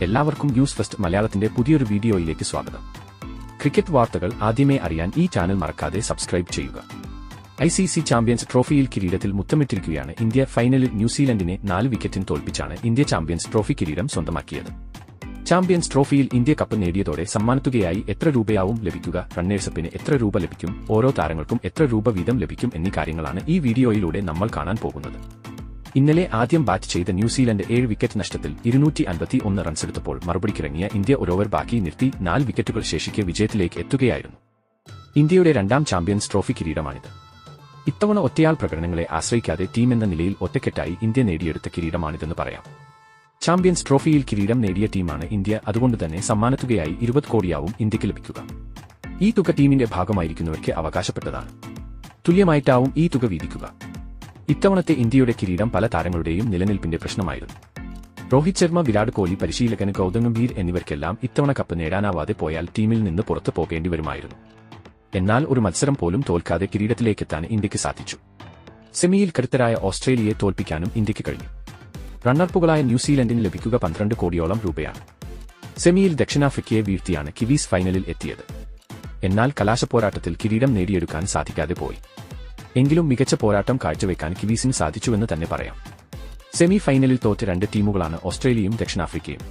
എല്ലാവർക്കും news first മലയാളത്തിന്റെ പുതിയൊരു വീഡിയോയിലേക്ക് സ്വാഗതം. ക്രിക്കറ്റ് വാർത്തകൾ ആദ്യമേ അറിയാൻ ഈ ചാനൽ മറക്കാതെ സബ്സ്ക്രൈബ് ചെയ്യുക. ICC ചാമ്പ്യൻസ് ട്രോഫിയിൽ കിരീടത്തിൽ മുത്തമിട്ടിരിക്കുകയാണ് ഇന്ത്യ. ഫൈനലിൽ ന്യൂസിലൻഡിനെ 4 വിക്കറ്റിന് തോൽപ്പിച്ചാണ് ഇന്ത്യ ചാമ്പ്യൻസ് ട്രോഫി കിരീടം സ്വന്തമാക്കിയത്. ചാമ്പ്യൻസ് ട്രോഫിയിൽ ഇന്ത്യ കപ്പ് നേടിയതോടെ സമ്മാനത്തുകയായി എത്ര രൂപയാവും ലഭിക്കുക, റണ്ണേഴ്സപ്പിന് എത്ര രൂപ ലഭിക്കും, ഓരോ താരങ്ങൾക്കും എത്ര രൂപ വീതം ലഭിക്കും എന്നീ കാര്യങ്ങളാണ് ഈ വീഡിയോയിലൂടെ നമ്മൾ കാണാൻ പോകുന്നത്. ഇന്നലെ ആദ്യം ബാറ്റ് ചെയ്ത ന്യൂസിലൻഡ് 7 വിക്കറ്റ് നഷ്ടത്തിൽ 251 റൺസെടുത്തപ്പോൾ മറുപടിക്കിറങ്ങിയ ഇന്ത്യ ഒരു ഓവർ ബാക്കി നിർത്തി 4 വിക്കറ്റുകൾ ശേഷിക്കെ വിജയത്തിലേക്ക് എത്തുകയായിരുന്നു. ഇന്ത്യയുടെ രണ്ടാം ചാമ്പ്യൻസ് ട്രോഫി കിരീടമാണിത്. ഇത്തവണ ഒറ്റയാൾ പ്രകടനങ്ങളെ ആശ്രയിക്കാതെ ടീമെന്ന നിലയിൽ ഒറ്റക്കെട്ടായി ഇന്ത്യ നേടിയെടുത്ത കിരീടമാണിതെന്ന് പറയാം. ചാമ്പ്യൻസ് ട്രോഫിയിൽ കിരീടം നേടിയ ടീമാണ് ഇന്ത്യ. അതുകൊണ്ടുതന്നെ സമ്മാനത്തുകയായി 20 കോടിയാവും ഇന്ത്യക്ക് ലഭിക്കുക. ഈ തുക ടീമിന്റെ ഭാഗമായിരിക്കുന്നവർക്ക് അവകാശപ്പെട്ടതാണ്. തുല്യമായിട്ടാവും ഈ തുക വീതിക്കുക. ഇത്തവണത്തെ ഇന്ത്യയുടെ കിരീടം പല താരങ്ങളുടെയും നിലനിൽപ്പിന്റെ പ്രശ്നമായിരുന്നു. രോഹിത് ശർമ്മ, വിരാട് കോഹ്ലി, പരിശീലകൻ ഗൗതം ഗംഭീർ എന്നിവർക്കെല്ലാം ഇത്തവണ കപ്പ് നേടാനാവാതെ പോയാൽ ടീമിൽ നിന്ന് പുറത്തു പോകേണ്ടി വരുമായിരുന്നു. എന്നാൽ ഒരു മത്സരം പോലും തോൽക്കാതെ കിരീടത്തിലേക്കെത്താൻ ഇന്ത്യക്ക് സാധിച്ചു. സെമിയിൽ കരുത്തരായ ഓസ്ട്രേലിയയെ തോൽപ്പിക്കാനും ഇന്ത്യക്ക് കഴിഞ്ഞു. റണ്ണർപ്പുകളായ ന്യൂസിലൻഡിന് ലഭിക്കുക 12 കോടിയോളം രൂപയാണ്. സെമിയിൽ ദക്ഷിണാഫ്രിക്കയെ വീഴ്ത്തിയാണ് കിവീസ് ഫൈനലിൽ എത്തിയത്. എന്നാൽ കലാശപ്പോരാട്ടത്തിൽ കിരീടം നേടിയെടുക്കാൻ സാധിക്കാതെ പോയി. എങ്കിലും മികച്ച പോരാട്ടം കാഴ്ചവെക്കാൻ കിവീസിന് സാധിച്ചുവെന്ന് തന്നെ പറയാം. സെമി ഫൈനലിൽ തോറ്റ 2 ടീമുകളാണ് ഓസ്ട്രേലിയയും ദക്ഷിണാഫ്രിക്കയും.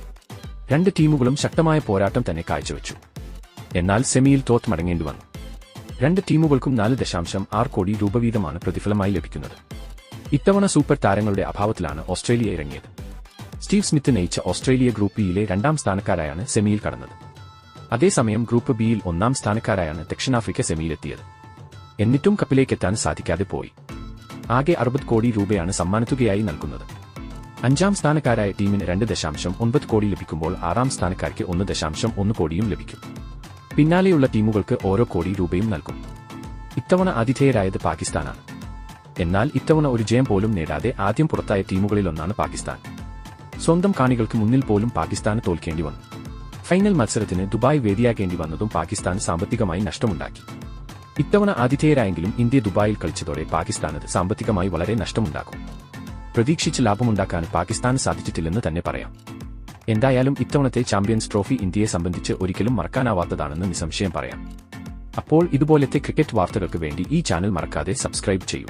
2 ടീമുകളും ശക്തമായ പോരാട്ടം തന്നെ കാഴ്ചവെച്ചു. എന്നാൽ സെമിയിൽ തോറ്റ് മടങ്ങേണ്ടി വന്നു. 2 ടീമുകൾക്കും 4.6 കോടി രൂപ വീതമാണ് പ്രതിഫലമായി ലഭിക്കുന്നത്. ഇത്തവണ സൂപ്പർ താരങ്ങളുടെ അഭാവത്തിലാണ് ഓസ്ട്രേലിയ ഇറങ്ങിയത്. സ്റ്റീവ് സ്മിത്ത് നയിച്ച ഓസ്ട്രേലിയ ഗ്രൂപ്പ് ബിയിലെ 2ാം സ്ഥാനക്കാരായാണ് സെമിയിൽ കടന്നത്. അതേസമയം ഗ്രൂപ്പ് ബിയിൽ 1ാം സ്ഥാനക്കാരായാണ് ദക്ഷിണാഫ്രിക്ക സെമിയിലെത്തിയത്. എന്നിട്ടും കപ്പിലേക്കെത്താൻ സാധിക്കാതെ പോയി. ആകെ 60 കോടി രൂപയാണ് സമ്മാനത്തുകയായി നൽകുന്നത്. 5ാം സ്ഥാനക്കാരായ ടീമിന് 2.9 കോടി ലഭിക്കുമ്പോൾ 6ാം സ്ഥാനക്കാർക്ക് 1.1 കോടിയും ലഭിക്കും. പിന്നാലെയുള്ള ടീമുകൾക്ക് ഓരോ കോടി രൂപയും നൽകും. ഇത്തവണ ആതിഥേയരായത് പാകിസ്ഥാനാണ്. എന്നാൽ ഇത്തവണ ഒരു ജയം പോലും നേടാതെ ആദ്യം പുറത്തായ ടീമുകളിലൊന്നാണ് പാകിസ്ഥാൻ. സ്വന്തം കാണികൾക്ക് മുന്നിൽ പോലും പാകിസ്ഥാന് തോൽക്കേണ്ടി വന്നു. ഫൈനൽ മത്സരത്തിന് ദുബായ് വേദിയാകേണ്ടി വന്നതും പാകിസ്ഥാൻ സാമ്പത്തികമായി നഷ്ടമുണ്ടാക്കി. ഇത്തവണ ആതിഥേയരായെങ്കിലും ഇന്ത്യ ദുബായിൽ കളിച്ചതോടെ പാകിസ്ഥാന് സാമ്പത്തികമായി വളരെ നഷ്ടമുണ്ടാക്കും. പ്രതീക്ഷിച്ച് ലാഭമുണ്ടാക്കാൻ പാകിസ്ഥാന് സാധിച്ചിട്ടില്ലെന്ന് തന്നെ പറയാം. എന്തായാലും ഇത്തവണത്തെ ചാമ്പ്യൻസ് ട്രോഫി ഇന്ത്യയെ സംബന്ധിച്ച് ഒരിക്കലും മറക്കാനാവാത്തതാണെന്ന് നിസ്സംശയം പറയാം. അപ്പോൾ ഇതുപോലത്തെ ക്രിക്കറ്റ് വാർത്തകൾക്ക് വേണ്ടി ഈ ചാനൽ മറക്കാതെ സബ്സ്ക്രൈബ് ചെയ്യൂ.